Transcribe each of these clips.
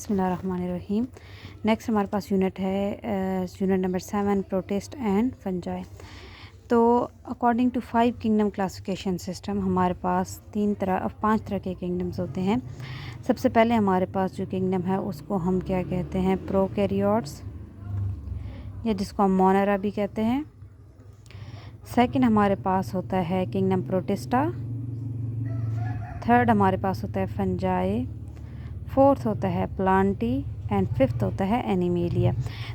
बिस्मिल्लाहिर्रहमानिर्रहीम। नेक्स्ट हमारे पास यूनिट है unit number 7 protist and fungi. तो according to 5 kingdom classification system हमारे पास 5 तरह के किंगडम्स होते हैं। सबसे पहले हमारे पास जो किंगडम है उसको हम क्या कहते हैं, प्रोकैरियोट्स, या जिसको हम मोनेरा भी कहते हैं। सेकंड हमारे पास होता है किंगडम प्रोटिस्टा। थर्ड हमारे पास होता है फंजाई। फोर्थ होता है प्लांटी एंड फिफ्थ होता है एनिमेलिया।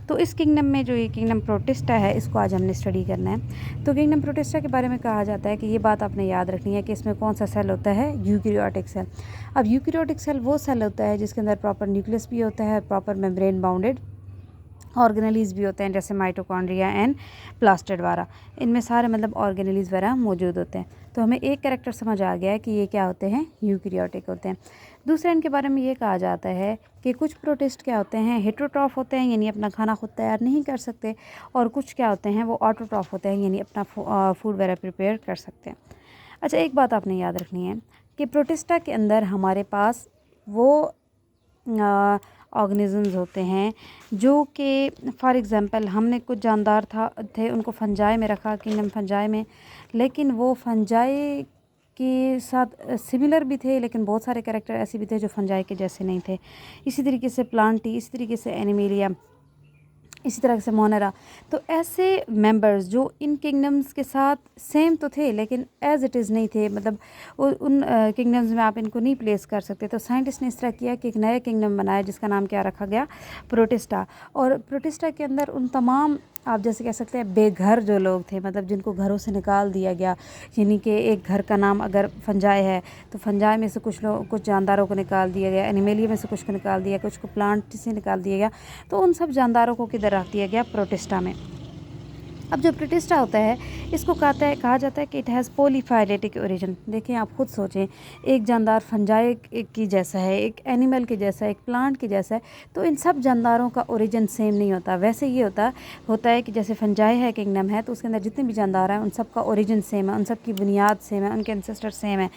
तो इस किंगडम में जो ये किंगडम प्रोटिस्टा है इसको आज हमने स्टडी करना है। तो किंगडम प्रोटिस्टा के बारे में कहा जाता है कि ये बात आपने याद रखनी है कि इसमें कौन सा सेल होता है, यूकैरियोटिक सेल। अब यूकैरियोटिक सेल वो सेल होता है जिसके अंदर प्रॉपर न्यूक्लियस भी होता है, प्रॉपर मेम्ब्रेन बाउंडेड ऑर्गेनेलीज भी होते हैं, जैसे माइटोकॉन्ड्रिया एंड प्लास्टिड वारा। इनमें सारे मतलब ऑर्गेनेलीज वगैरह मौजूद होते हैं। तो हमें एक कैरेक्टर समझ आ गया है कि ये क्या होते हैं, यूकैरियोटिक होते हैं। दूसरे इनके बारे में ये कहा जाता है कि कुछ प्रोटिस्ट क्या होते हैं, हेटेरोट्रॉफ होते हैं, यानी अपना खाना खुद तैयार नहीं कर सकते, और कुछ क्या होते हैं वो ऑटोट्रॉफ होते हैं, यानी अपना फूड वगैरह प्रिपेयर कर सकते हैं। अच्छा, एक बात आपने याद रखनी है कि प्रोटिस्टा के अंदर हमारे पास वो ऑर्गेनिज़म्स होते हैं जो कि फॉर एग्ज़ाम्पल हमने कुछ जानदार थे उनको फंजाई में रखा, किंगडम फंजाई में, लेकिन वो फंजाई के साथ सिमिलर भी थे, लेकिन बहुत सारे कैरेक्टर ऐसे भी थे जो फंजाई के जैसे नहीं थे। इसी तरीके से प्लांटी, इसी तरीके से एनिमेलिया, इसी तरह से मोनेरा। तो ऐसे मेंबर्स जो इन किंगडम्स के साथ सेम तो थे लेकिन एज इट इज़ नहीं थे, मतलब उन किंगडम्स में आप इनको नहीं प्लेस कर सकते। तो साइंटिस्ट ने इस तरह किया कि एक नया किंगडम बनाया जिसका नाम क्या रखा गया, प्रोटिस्टा। और प्रोटिस्टा के अंदर उन तमाम, आप जैसे कह सकते हैं, बेघर जो लोग थे, मतलब जिनको घरों से निकाल दिया गया, यानी कि एक घर का नाम अगर फंजाई है तो फंजाई में से कुछ जानदारों को निकाल दिया गया, एनिमेलिया में से कुछ को निकाल दिया, कुछ को प्लांट से निकाल दिया गया, तो उन सब जानदारों को किधर रख दिया गया, प्रोटिस्टा में। अब जो प्रोटिस्टा होता है इसको कहा जाता है कि इट हैज़ पॉलीफाइलेटिक ओरिजिन। देखें, आप खुद सोचें, एक जानदार फंजाई की जैसा है, एक एनिमल के जैसा है, एक प्लांट के जैसा है, तो इन सब जानदारों का ओरिजिन सेम नहीं होता। वैसे ये होता है कि जैसे फंजाई है किंगडम है तो उसके अंदर जितने भी जानदार हैं उन सब का ओरिजिन सेम है, उन सब की बुनियाद सेम है, उनके एंसेस्टर सेम है।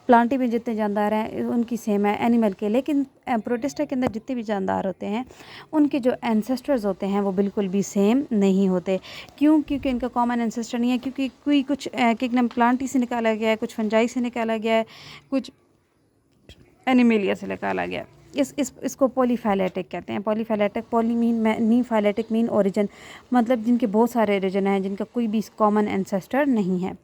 प्लांटी में जितने जानदार हैं उनकी सेम है एनिमल के, लेकिन प्रोटिस्टा के अंदर जितने भी जानदार होते हैं उनके जो एंसेस्टर्स होते हैं वो बिल्कुल भी सेम नहीं होते। क्योंकि इनका कॉमन एंसेस्टर नहीं है, क्योंकि कुछ किंगडम प्लांटी से निकाला गया है, कुछ फंजाई से निकाला गया है, कुछ एनिमेलिया से निकाला गया है। इसको पॉलीफाइलेटिक कहते हैं। पॉलीफाइलेटिक, पॉली मीन नी फाइलेटिक मीन ओरिजिन, मतलब जिनके बहुत सारे ओरिजिन हैं, जिनका कोई भी कॉमन एंसेस्टर नहीं है।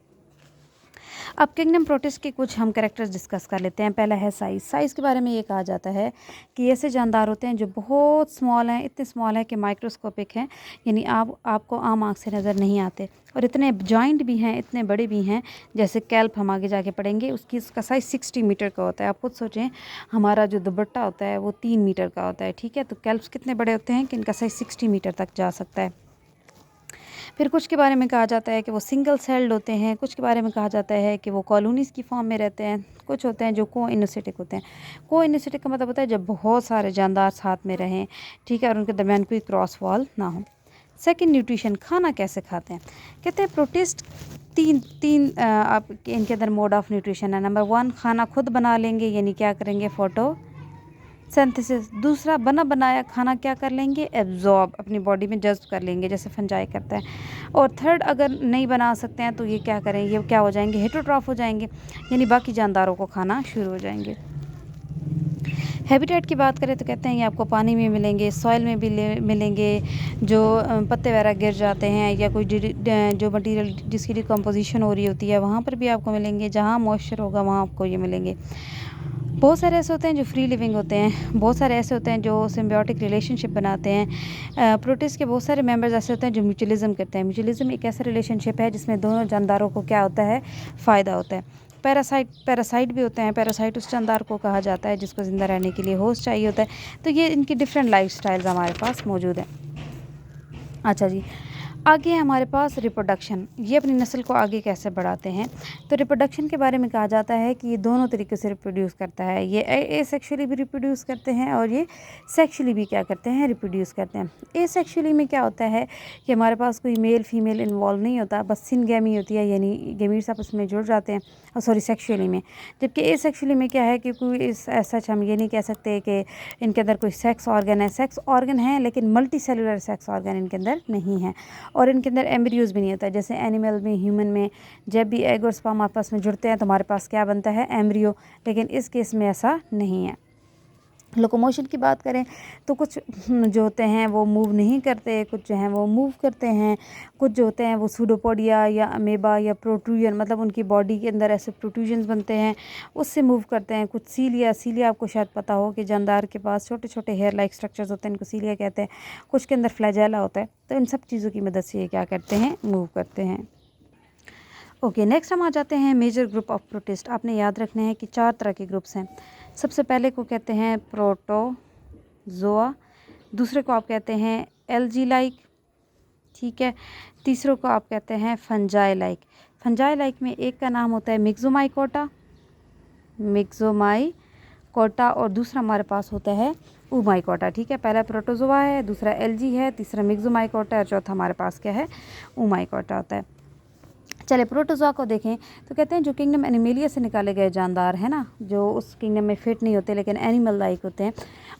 अब किंगडम प्रोटिस्ट के कुछ हम कैरेक्टर्स डिस्कस कर लेते हैं। पहला है साइज़। साइज़ के बारे में ये कहा जाता है कि ऐसे जानदार होते हैं जो बहुत स्मॉल हैं, इतने स्मॉल हैं कि माइक्रोस्कोपिक हैं, यानी आपको आम आँख से नज़र नहीं आते, और इतने जॉइंट भी हैं, इतने बड़े भी हैं। जैसे कैल्प हम आगे जाके पढ़ेंगे, उसका साइज़ 60 मीटर का होता है। आप खुद सोचें, हमारा जो दुपट्टा होता है वो 3 मीटर का होता है, ठीक है। तो कैल्प्स कितने बड़े होते हैं कि इनका साइज़ 60 मीटर तक जा सकता है। फिर कुछ के बारे में कहा जाता है कि वो सिंगल सेल्ड होते हैं, कुछ के बारे में कहा जाता है कि वो कॉलोनीज़ की फॉर्म में रहते हैं, कुछ होते हैं जो कोइनोसिटिक होते हैं। कोइनोसिटिक का मतलब होता है जब बहुत सारे जानदार साथ में रहें, ठीक है, और उनके दरमियान कोई क्रॉस वॉल ना हो। सेकंड, न्यूट्रिशन, खाना कैसे खाते हैं। कहते हैं प्रोटिस्ट तीन आप इनके अंदर मोड ऑफ न्यूट्रिशन है। नंबर 1, खाना खुद बना लेंगे, यानी क्या करेंगे, फोटो सिंथेसिस। दूसरा, बना बनाया खाना क्या कर लेंगे, एब्जॉर्ब, अपनी बॉडी में जज्ब कर लेंगे, जैसे फंजाई करता है। और थर्ड, अगर नहीं बना सकते हैं तो ये क्या करेंगे, ये क्या हो जाएंगे, हेटेरोट्रॉफ हो जाएंगे, यानी बाकी जानदारों को खाना शुरू हो जाएंगे। हैबिटेट की बात करें तो कहते हैं ये आपको पानी में मिलेंगे, सॉइल में भी मिलेंगे, जो पत्ते वगैरह गिर जाते हैं, या कोई जो मटेरियल जिसकी डिकम्पोजिशन हो रही होती है वहाँ पर भी आपको मिलेंगे। जहाँ मॉइस्चर होगा वहाँ आपको ये मिलेंगे। बहुत सारे ऐसे होते हैं जो फ्री लिविंग होते हैं, बहुत सारे ऐसे होते हैं जो सिम्बियोटिक रिलेशनशिप बनाते हैं। प्रोटिस्ट के बहुत सारे मेंबर्स ऐसे होते हैं जो म्यूचुअलिज्म करते हैं। म्यूचुअलिज्म एक ऐसा रिलेशनशिप है जिसमें दोनों जानदारों को क्या होता है, फ़ायदा होता है। पैरासाइट भी होते हैं। पैरासाइट उस जानदार को कहा जाता है जिसको ज़िंदा रहने के लिए होस्ट चाहिए होता है। तो ये इनकी डिफरेंट लाइफ स्टाइल्स हमारे पास मौजूद हैं। अच्छा जी, आगे है हमारे पास रिप्रोडक्शन, ये अपनी नस्ल को आगे कैसे बढ़ाते हैं। तो रिप्रोडक्शन के बारे में कहा जाता है कि ये दोनों तरीके से रिप्रोड्यूस करता है, ये एसेक्सुअली भी रिप्रोड्यूस करते हैं और ये सेक्सुअली भी क्या करते हैं, रिप्रोड्यूस करते हैं। एसेक्सुअली में क्या होता है कि हमारे पास कोई मेल फीमेल इन्वॉल्व नहीं होता, बस सिनगैमी होती है, यानी गैमीट्स आपस में जुड़ जाते हैं, सॉरी सेक्सुअली में। जबकि एसेक्सुअली में क्या है कि कोई सच हम ये नहीं कह सकते कि इनके अंदर कोई सेक्स ऑर्गन है, सेक्स ऑर्गन है लेकिन मल्टी सेलुलर सेक्स ऑर्गन इनके अंदर नहीं है, और इनके अंदर एम्ब्रियोज भी नहीं होता। जैसे एनिमल में, ह्यूमन में जब भी एग और स्पर्म आपस में जुड़ते हैं तो हमारे पास क्या बनता है, एम्ब्रियो, लेकिन इस केस में ऐसा नहीं है। लोकोमोशन की बात करें तो कुछ जो होते हैं वो मूव नहीं करते, कुछ जो हैं वो मूव करते हैं, कुछ जो होते हैं वो सूडोपोडिया या अमेबा या प्रोट्रूजन, मतलब उनकी बॉडी के अंदर ऐसे प्रोट्रूजन्स बनते हैं उससे मूव करते हैं। कुछ सीलिया आपको शायद पता हो कि जानदार के पास छोटे छोटे हेयर लाइक स्ट्रक्चर्स होते हैं, इनको सीलिया कहते हैं। कुछ के अंदर फ्लैजेला होता है, तो इन सब चीज़ों की मदद से ये क्या करते हैं, मूव करते हैं। ओके, नेक्स्ट हम आ जाते हैं मेजर ग्रुप ऑफ प्रोटिस्ट। आपने याद रखना है कि 4 तरह के ग्रुप्स हैं। सबसे पहले को कहते हैं प्रोटोजोआ, दूसरे को आप कहते हैं एल्गी लाइक, ठीक है। तीसरे को आप कहते हैं फंजाई लाइक। फंजाई लाइक में एक का नाम होता है मिक्सोमाइकोटा, और दूसरा हमारे पास होता है ऊमाइकोटा, ठीक है। पहला प्रोटोजोआ है, दूसरा एल्गी है, तीसरा मिक्सोमाइकोटा और चौथा हमारे पास क्या है, ऊमाइकोटा होता है। चले प्रोटोजोआ को देखें तो कहते हैं जो किंगडम एनिमेलिया से निकाले गए जानदार हैं ना, जो उस किंगडम में फिट नहीं होते लेकिन एनिमल लाइक होते हैं,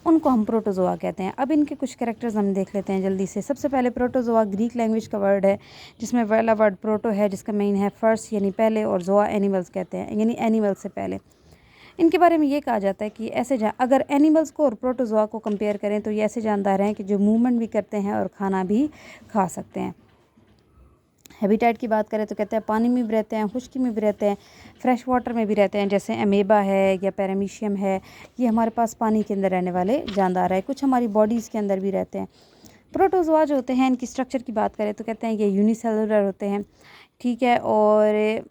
उनको हम प्रोटोजोआ कहते हैं। अब इनके कुछ कैरेक्टर्स हम देख लेते हैं जल्दी से। सबसे पहले प्रोटोजोआ ग्रीक लैंग्वेज का वर्ड है, जिसमें पहला वर्ड प्रोटो है जिसका मीन है फर्स्ट यानी पहले, और जोआ एनिमल्स कहते हैं यानी एनिमल से पहले। इनके बारे में ये कहा जाता है कि ऐसे अगर एनिमल्स को और प्रोटोजोआ को कंपेयर करें तो ये ऐसे जानदार हैं कि जो मूवमेंट भी करते हैं और खाना भी खा सकते हैं। हैबिटेट की बात करें तो कहते हैं पानी में भी रहते हैं, खुश्की में भी रहते हैं, फ्रेश वाटर में भी रहते हैं। जैसे अमेबा है या पैरामीशियम है, ये हमारे पास पानी के अंदर रहने वाले जानदार है। कुछ हमारी बॉडीज़ के अंदर भी रहते हैं। प्रोटोजोआ जो होते हैं, इनकी स्ट्रक्चर की बात करें तो कहते हैं ये यूनिसेलुलर होते हैं, ठीक है। और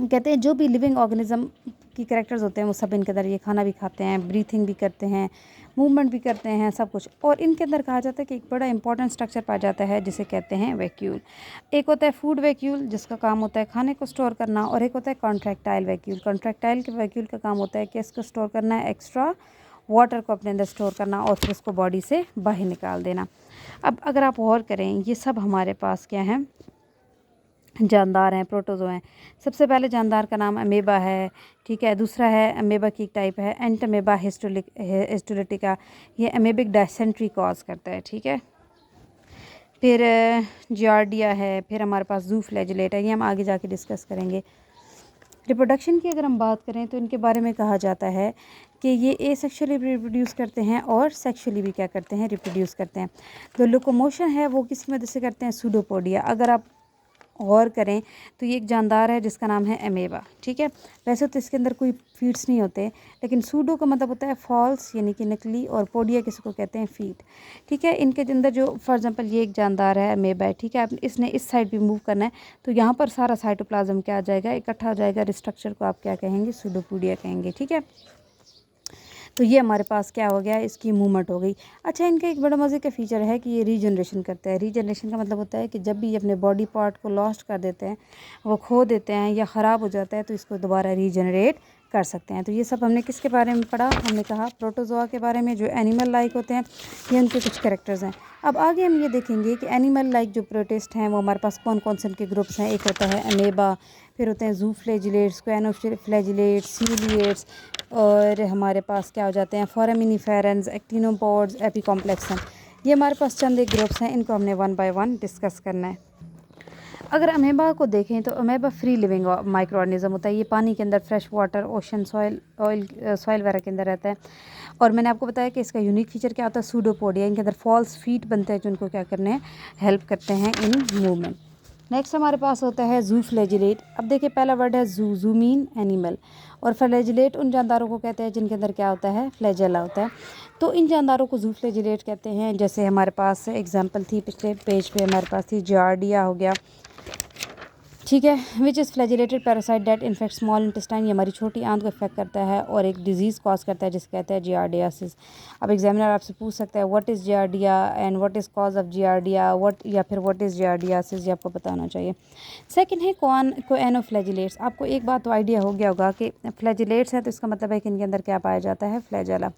कहते हैं जो भी लिविंग ऑर्गेनिज्म की कैरेक्टर्स होते हैं वो सब इनके अंदर, ये खाना भी खाते हैं, ब्रीथिंग भी करते हैं, मूवमेंट भी करते हैं, सब कुछ। और इनके अंदर कहा जाता है कि एक बड़ा इंपॉर्टेंट स्ट्रक्चर पाया जाता है जिसे कहते हैं वैक्यूल। एक होता है फूड वैक्यूल जिसका काम होता है खाने को स्टोर करना, और एक होता है कॉन्ट्रैक्टाइल वैक्यूल। कॉन्ट्रैक्टाइल के वैक्यूल का काम होता है कि इसको स्टोर करना है, एक्स्ट्रा वाटर को अपने अंदर स्टोर करना और फिर उसको बॉडी से बाहर निकाल देना। अब अगर आप गौर करें, ये सब हमारे पास क्या है, जानदार हैं, प्रोटोजोआ हैं। सबसे पहले जानदार का नाम अमेबा है, ठीक है। दूसरा है अमेबा की टाइप है एंटमेबा हिस्टोलिटिका, ये अमेबिक डायसेंट्री कॉज करता है, ठीक है। फिर जियार्डिया है, फिर हमारे पास जूफ्लैजिलेट है, ये हम आगे जाके डिस्कस करेंगे। रिप्रोडक्शन की अगर हम बात करें तो इनके बारे में कहा जाता है कि ये एसेक्सुअली रिप्रोड्यूस करते हैं और सेक्सुअली भी क्या करते हैं, रिप्रोड्यूस करते हैं। तो लोकोमोशन है वो किसकी मदद से करते हैं, सूडोपोडिया। अगर आप गौर करें तो ये एक जानदार है जिसका नाम है अमेबा, ठीक है। वैसे तो इसके अंदर कोई फीड्स नहीं होते, लेकिन सूडो का मतलब होता है फॉल्स यानी कि नकली, और पोडिया किसी को कहते हैं फीड, ठीक है। इनके अंदर जो फॉर एग्जांपल ये एक जानदार है अमेबा है, ठीक है। इसने इस साइड भी मूव करना है तो यहाँ पर सारा साइटोप्लाज्म क्या आ जाएगा, इकट्ठा हो जाएगा। स्ट्रक्चर को आप क्या कहेंगे, सूडोपोडिया कहेंगे, ठीक है। तो ये हमारे पास क्या हो गया, इसकी मूवमेंट हो गई। अच्छा, इनका एक बड़ा मज़े का फीचर है कि ये रीजनरेशन करता है। रीजनरेशन का मतलब होता है कि जब भी ये अपने बॉडी पार्ट को लॉस्ट कर देते हैं, वो खो देते हैं या ख़राब हो जाता है, तो इसको दोबारा रीजनरेट कर सकते हैं। तो ये सब हमने किसके बारे में पढ़ा, हमने कहा प्रोटोजोआ के बारे में, जो एनिमल लाइक होते हैं, ये उनके कुछ कैरेक्टर्स हैं। अब आगे हम ये देखेंगे कि एनिमल लाइक जो प्रोटिस्ट हैं वो हमारे पास कौन कौन से उनके ग्रुप्स हैं। एक होता है अमेबा, फिर होते हैं जूफ्लैजिलेट्स, क्वेनोफ्लैजिलेट्स, सीलिएट्स, और हमारे पास क्या हो जाते हैं फोरामिनिफेरंस, एक्टिनोपॉड्स, एपिकॉम्प्लेक्सन। ये हमारे पास चंद एक ग्रुप्स हैं, इनको हमने 1 बाय 1 डिस्कस करना है। अगर अमेबा को देखें तो amoeba free living micro organism होता है। ये पानी के अंदर, फ्रेश वाटर, ओशन, सॉइल वगैरह के अंदर रहता है। और मैंने आपको बताया कि इसका यूनिक फीचर क्या होता है, सूडोपोडिया। इनके अंदर फॉल्स फीट बनते हैं जो उनको क्या करने हैं, हेल्प करते हैं इन मूवमेंट। नेक्स्ट हमारे पास होता है जूफ्लैजिलेट। अब देखिए पहला वर्ड है जू मीन एनिमल, और फ्लैजिलेट उन जानदारों को कहते हैं जिनके अंदर क्या होता है, फ्लैजेला होता है। तो इन जानदारों को जूफ्लैजिलेट कहते हैं। जैसे हमारे पास एग्जांपल थी पिछले पेज पे, हमारे पास थी जियार्डिया हो गया, ठीक है। Which is flagellated parasite that infect small intestine, ये हमारी छोटी आंत को इफेक्ट करता है और एक डिजीज़ कॉज करता है जिसे कहते हैं जियार्डियासिस। अब एग्जामिनर आपसे पूछ सकता है what is giardia and what is cause of giardia, या फिर व्हाट इज़ जियार्डियासिस, ये आपको बताना चाहिए। सेकंड है कोएनोफ्लैजिलेट्स। आपको एक बात तो आइडिया हो गया होगा कि फ्लैजिलेट्स है तो इसका मतलब है कि इनके अंदर क्या पाया जाता है, फ्लैजेला।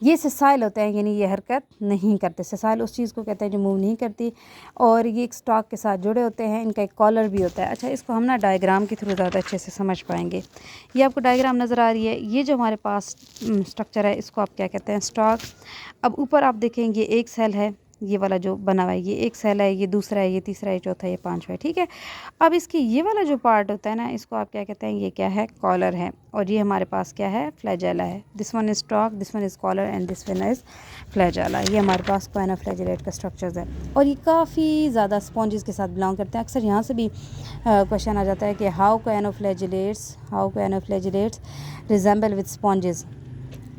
ये सेसाइल होते हैं, यानी ये हरकत नहीं करते। सेसाइल उस चीज़ को कहते हैं जो मूव नहीं करती, और ये एक स्टॉक के साथ जुड़े होते हैं। इनका एक कॉलर भी होता है। अच्छा, इसको हम ना डायग्राम के थ्रू ज़्यादा अच्छे से समझ पाएंगे। ये आपको डायग्राम नज़र आ रही है। ये जो हमारे पास स्ट्रक्चर है इसको आप क्या कहते हैं, स्टॉक। अब ऊपर आप देखेंगे एक सेल है, ये वाला जो बना हुआ है, ये एक सेल है, ये दूसरा है, ये तीसरा है, चौथा है, ये पांचवा है। ठीक है। अब इसकी ये वाला जो पार्ट होता है ना, इसको आप क्या कहते हैं, ये क्या है, कॉलर है, और ये हमारे पास क्या है, फ्लैजेला है। This one is stalk, this one is collar and this one is flagella. ये हमारे पास कोएनोफ्लैजिलेट का स्ट्रक्चर्स है, और ये काफ़ी ज़्यादा स्पॉन्जेस के साथ बिलोंग करते हैं। अक्सर यहाँ से भी क्वेश्चन आ जाता है कि how choanoflagellates resemble with sponges.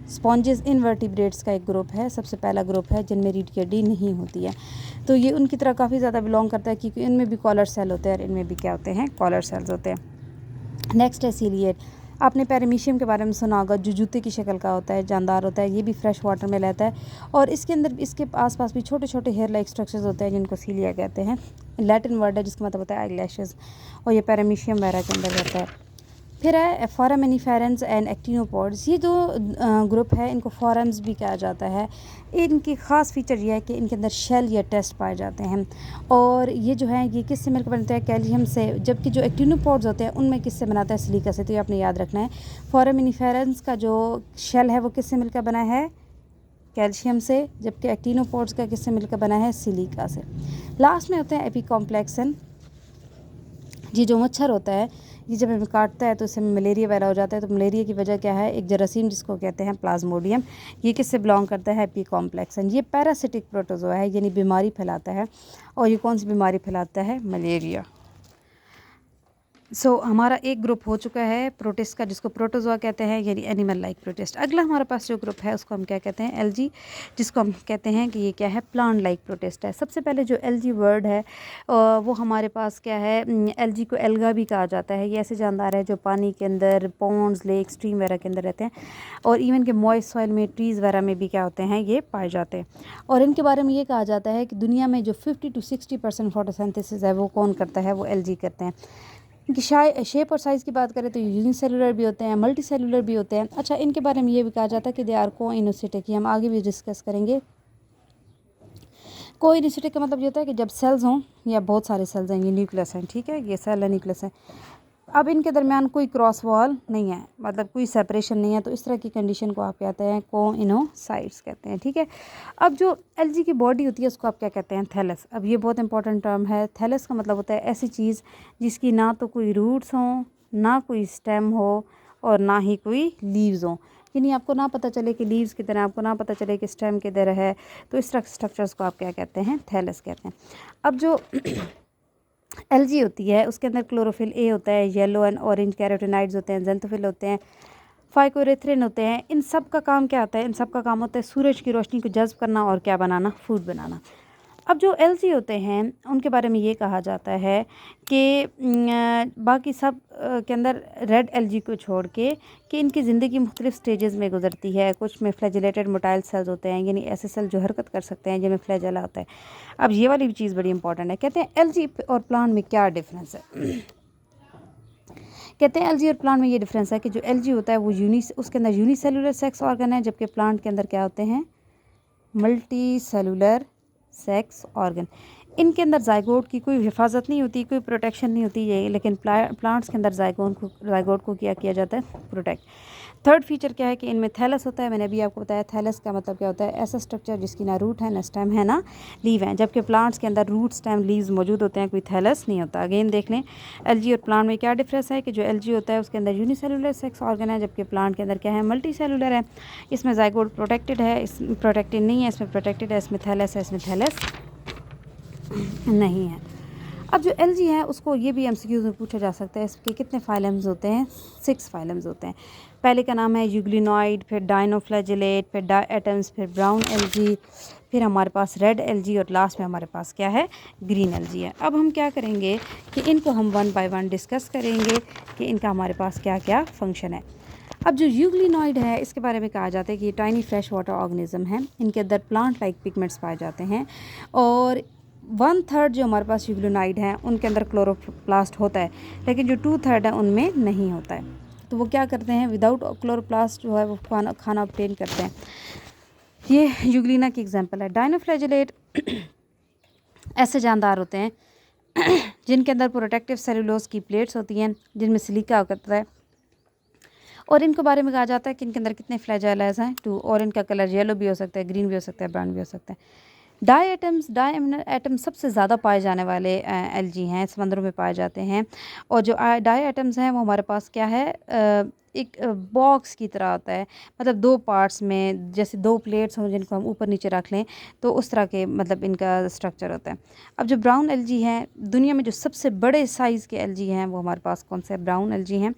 Sponges invertebrates का एक ग्रुप है, सबसे पहला ग्रुप है जिनमें रीढ़ की हड्डी नहीं होती है। तो ये उनकी तरह काफ़ी ज़्यादा बिलोंग करता है, क्योंकि इनमें भी कॉलर सेल होते हैं और इनमें भी क्या होते हैं, कॉलर सेल्स होते हैं। नेक्स्ट है सीलिएट। आपने पैरामीशियम के बारे में सुना होगा, जो जूते की शक्ल का होता है, जानदार होता है। ये भी फ्रेश वाटर में रहता है, और इसके अंदर इसके आसपास भी छोटे छोटे हेयर लाइक स्ट्रक्चर्स होते हैं जिनको सीलिया कहते हैं। लैटिन वर्ड है जिसका मतलब होता है आई लैशेज़, और ये पैरामीशियम वगैरह के अंदर रहता है। फिर है फोरामिनिफेरेंस एंड एक्टिनोपॉड्स। ये जो ग्रुप है इनको फोरम्स भी कहा जाता है। इनकी ख़ास फीचर ये है कि इनके अंदर शेल या टेस्ट पाए जाते हैं, और ये जो है ये किससे मिलकर बनते हैं, कैल्शियम से। जबकि जो एक्टिनोपॉड्स होते हैं उनमें किससे बनाता है, सिलिका से। तो ये आपने याद रखना है। फोरामिनिफेरेंस का जो शेल है वो किससे मिलकर बना है, कैल्शियम से, जबकि एक्टिनोपॉड्स का किससे मिलकर बना है, सिलिका से। लास्ट में होते हैं एपिकॉम्प्लेक्सन। ये जो मच्छर होता है, ये जब हमें काटता है तो इससे मलेरिया पैदा हो जाता है। तो मलेरिया की वजह क्या है, एक जरासीम जिसको कहते हैं प्लाज्मोडियम, ये किससे बिलोंग करता है, एपिकॉम्प्लेक्सन। ये पैरासिटिक प्रोटोजोआ है, यानी बीमारी फैलाता है। और ये कौन सी बीमारी फैलाता है, मलेरिया। हमारा एक ग्रुप हो चुका है प्रोटिस्ट का, जिसको प्रोटोजोआ कहते हैं, यानी एनिमल लाइक प्रोटिस्ट। अगला हमारे पास जो ग्रुप है उसको हम क्या कहते हैं, एल्गी, जिसको हम कहते हैं कि ये क्या है, प्लांट लाइक प्रोटिस्ट है। सबसे पहले जो एल्गी वर्ड है वो हमारे पास क्या है, एल्गी को एल्गा भी कहा जाता है। ये ऐसे जानदार है जो पानी के अंदर, पॉन्ड्स, लेक, स्ट्रीम वगैरह के अंदर रहते हैं, और इवन के मॉइस्ट सॉइल में, ट्रीज़ वगैरह में भी क्या होते हैं, ये पाए जाते हैं। और इनके बारे में ये कहा जाता है कि दुनिया में जो 50 to 60% फोटोसिंथेसिस है वो कौन करता है, वो एल्गी करते हैं। इनकी शेप और साइज़ की बात करें तो यूनिसेलुलर भी होते हैं, मल्टी सेलुलर भी होते हैं। अच्छा, इनके बारे में ये भी कहा जाता है कि दे आर कोइनोसिटिक। हम आगे भी डिस्कस करेंगे। कोइनोसिटिक का मतलब ये होता है कि जब सेल्स हों, या बहुत सारे सेल्स हैं, ये न्यूक्लियस हैं, ठीक है, ये सेल है, न्यूक्लियस है। अब इनके दरमियान कोई क्रॉस वॉल नहीं है, मतलब कोई सेपरेशन नहीं है, तो इस तरह की कंडीशन को आप कहते हैं कोइनोसाइट्स कहते हैं। ठीक है। अब जो एल्गी की बॉडी होती है उसको आप क्या कहते हैं, थैलस। अब ये बहुत इंपॉर्टेंट टर्म है। थैलस का मतलब होता है ऐसी चीज़ जिसकी ना तो कोई रूट्स हों, ना कोई स्टेम हो, और ना ही कोई लीव्स हों। यानी आपको ना पता चले कि लीव्स किधर है, आपको ना पता चले कि स्टेम किधर है, तो इस तरह के स्ट्रक्चर्स को आप क्या कहते हैं, थैलस कहते हैं। अब जो एल्गी होती है उसके अंदर क्लोरोफिल ए होता है, येलो एंड ऑरेंज कैरोटीनाइड्स होते हैं, ज़ेंथोफिल होते हैं, फाइकोरेथ्रिन होते हैं। इन सब का काम क्या होता है, इन सब का काम होता है सूरज की रोशनी को जज्ब करना और क्या बनाना, फूड बनाना। अब जो एल्गी होते हैं उनके बारे में ये कहा जाता है कि बाकी सब के अंदर रेड एल्गी को छोड़ के कि इनकी ज़िंदगी मुख्तलिफ स्टेजेस में गुजरती है। कुछ में फ्लैजिलेटेड मोटाइल सेल्स होते हैं, यानी ऐसे सेल जो हरकत कर सकते हैं, जिनमें फ्लैजेला होता है। अब ये वाली भी चीज़ बड़ी इंपॉर्टेंट है। कहते हैं एल्गी और प्लांट में क्या डिफरेंस है। कहते हैं एल्गी और प्लांट में ये डिफरेंस है कि जो एल्गी होता है वो उसके अंदर यूनिसेलुलर सेक्स ऑर्गन है, जबकि प्लांट के अंदर क्या होते हैं, मल्टी सेलुलर सेक्स ऑर्गन। इनके अंदर जाइगोट की कोई हिफाजत नहीं होती, कोई प्रोटेक्शन नहीं होती है, लेकिन प्लांट्स के अंदर जाइगोट को क्या किया जाता है, प्रोटेक्ट। थर्ड फीचर क्या है कि इनमें थैलस होता है। मैंने अभी आपको बताया थैलस का मतलब क्या होता है, ऐसा स्ट्रक्चर जिसकी ना रूट है, ना स्टेम है, ना लीव है, जबकि प्लांट्स के अंदर रूट, स्टेम, लीव्स मौजूद होते हैं, कोई थैलस नहीं होता। अगेन देख लें एल्गी और प्लांट में क्या डिफरेंस है कि जो एल्गी होता है उसके अंदर यूनिसेलुलर सेक्स ऑर्गन है, जबकि प्लांट के अंदर क्या है, मल्टी सेलुलर है। इसमें जाइगोट प्रोटेक्टेड है, इस प्रोटेक्टेड नहीं है, इसमें प्रोटेक्टेड है, इसमें थैलस है, इसमें थैलस नहीं है। अब जो एलजी है उसको ये भी एमसीक्यूज में पूछा जा सकता है, इसके कितने फाइलम्स होते हैं? 6 फाइलम्स होते हैं। पहले का नाम है यूग्लिनॉइड, फिर डाइनोफ्लैजेलेट, फिर डायटम्स, फिर ब्राउन एलजी, फिर हमारे पास रेड एलजी और लास्ट में हमारे पास क्या है? ग्रीन एलजी है। अब हम क्या करेंगे कि इनको हम वन बाय वन डिस्कस करेंगे कि इनका हमारे पास क्या क्या फंक्शन है। अब जो यूग्लिनॉइड है इसके बारे में कहा जाता है कि ये टाइनी फ्रेश वाटर ऑर्गेनिज्म है, इनके अंदर प्लांट लाइक पिगमेंट्स पाए जाते हैं और 1/3 जो हमारे पास यूग्लिनॉइड हैं उनके अंदर क्लोरोप्लास्ट होता है, लेकिन जो 2/3 है उनमें नहीं होता है। तो वो क्या करते हैं? विदाउट क्लोरोप्लास्ट जो है वो खाना ऑब्टेन करते हैं। ये यूग्लिना की एग्जांपल है। डाइनोफ्लैजेलेट ऐसे जानदार होते हैं जिनके अंदर प्रोटेक्टिव सेलुलोज की प्लेट्स होती हैं जिनमें सिलिका होता है और इनके बारे में कहा जाता है कि इनके अंदर कितने फ्लैजेलास हैं? 2। और इनका कलर येलो भी हो सकता है, ग्रीन भी हो सकता है, ब्राउन भी हो सकता है। डाई एटम्स सबसे ज़्यादा पाए जाने वाले एलजी हैं, समंदरों में पाए जाते हैं। और जो डाई एटम्स हैं वो हमारे पास क्या है? एक बॉक्स की तरह होता है, मतलब 2 पार्ट्स में, जैसे 2 प्लेट्स हों जिनको हम ऊपर नीचे रख लें तो उस तरह के मतलब इनका स्ट्रक्चर होता है। अब जो ब्राउन एलजी हैं, दुनिया में जो सबसे बड़े साइज़ के एलजी हैं वो हमारे पास कौन से? ब्राउन एलजी हैं।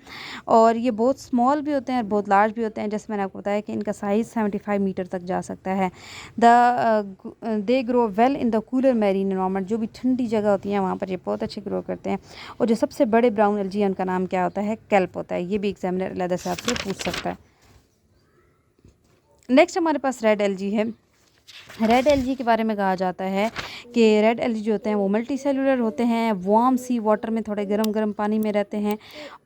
और ये बहुत स्मॉल भी होते हैं और बहुत लार्ज भी होते हैं। जैसे मैंने आपको बताया कि इनका साइज़ 75 मीटर तक जा सकता है। They grow well in the cooler marine environment, जो भी ठंडी जगह होती हैं वहाँ पर ये बहुत अच्छे ग्रो करते हैं। और जो सबसे बड़े ब्राउन एलजी हैं उनका नाम क्या होता है? केल्प होता है। ये भी एग्जामिनर अलग से आपसे पूछ सकता है। नेक्स्ट हमारे पास रेड एलजी है। रेड एलजी के बारे में कहा जाता है कि रेड एलजी जो होते हैं वो मल्टी सेलुलर होते हैं, वार्म सी वाटर में, थोड़े गर्म गर्म पानी में रहते हैं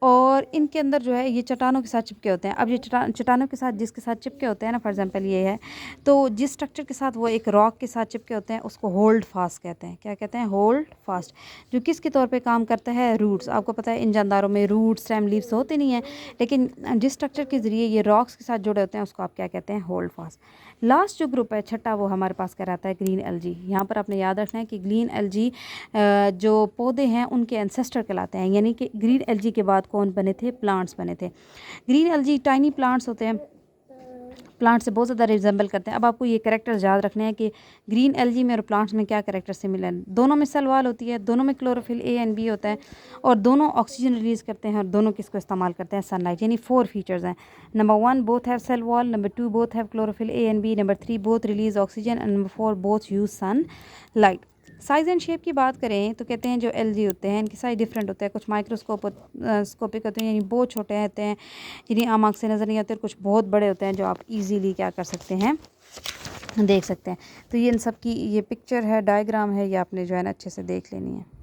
और इनके अंदर जो है ये चट्टानों के साथ चिपके होते हैं। अब ये चट्टानों के साथ जिसके साथ चिपके होते हैं ना, फॉर एग्जांपल ये है, तो जिस स्ट्रक्चर के साथ वो एक रॉक के साथ चिपके होते हैं उसको होल्ड फास्ट कहते हैं। क्या कहते हैं? Hold fast. जो किसके तौर पर काम करता है? रूट्स। आपको पता है इन जानदारों में रूट्स, स्टेम, लीव्स होते नहीं हैं, लेकिन जिस स्ट्रक्चर के ज़रिए ये रॉक्स के साथ जुड़े होते हैं उसको आप क्या कहते हैं? Hold fast. लास्ट जो ग्रुप है, छठा, वो हमारे पास कहलाता है ग्रीन एलजी। यहाँ पर आपने याद रखना है कि ग्रीन एलजी जो पौधे हैं उनके एंसेस्टर कहलाते हैं, यानी कि ग्रीन एलजी के बाद कौन बने थे? प्लांट्स बने थे। ग्रीन एलजी टाइनी प्लांट्स होते हैं, प्लांट से बहुत ज़्यादा रिजेंबल करते हैं। अब आपको ये कैरेक्टर्स याद रखने हैं कि ग्रीन एलजी में और प्लांट्स में क्या कैरेक्टर सिमिलर हैं। दोनों में सेल वॉल होती है, दोनों में क्लोरोफिल ए एंड बी होता है और दोनों ऑक्सीजन रिलीज़ करते हैं और दोनों किसको इस्तेमाल करते हैं? सनलाइट। यानी 4 फीचर्स हैं। Number 1 both have cell wall, number 2 both have chlorophyll A and B, number 3 both release oxygen and number 4 both use sunlight. Size and shape की बात करें तो कहते हैं जो एलजी होते हैं इनकी साइज़ डिफरेंट होता है। कुछ माइक्रोस्कोपिक होते हैं, यानी बहुत छोटे होते हैं, यानी आम आँख से नज़र नहीं आते, और कुछ बहुत बड़े होते हैं जो आप इजीली क्या कर सकते हैं? देख सकते हैं। तो ये इन सब की ये पिक्चर है, डायग्राम है, ये आपने जो है ना अच्छे से देख लेनी है।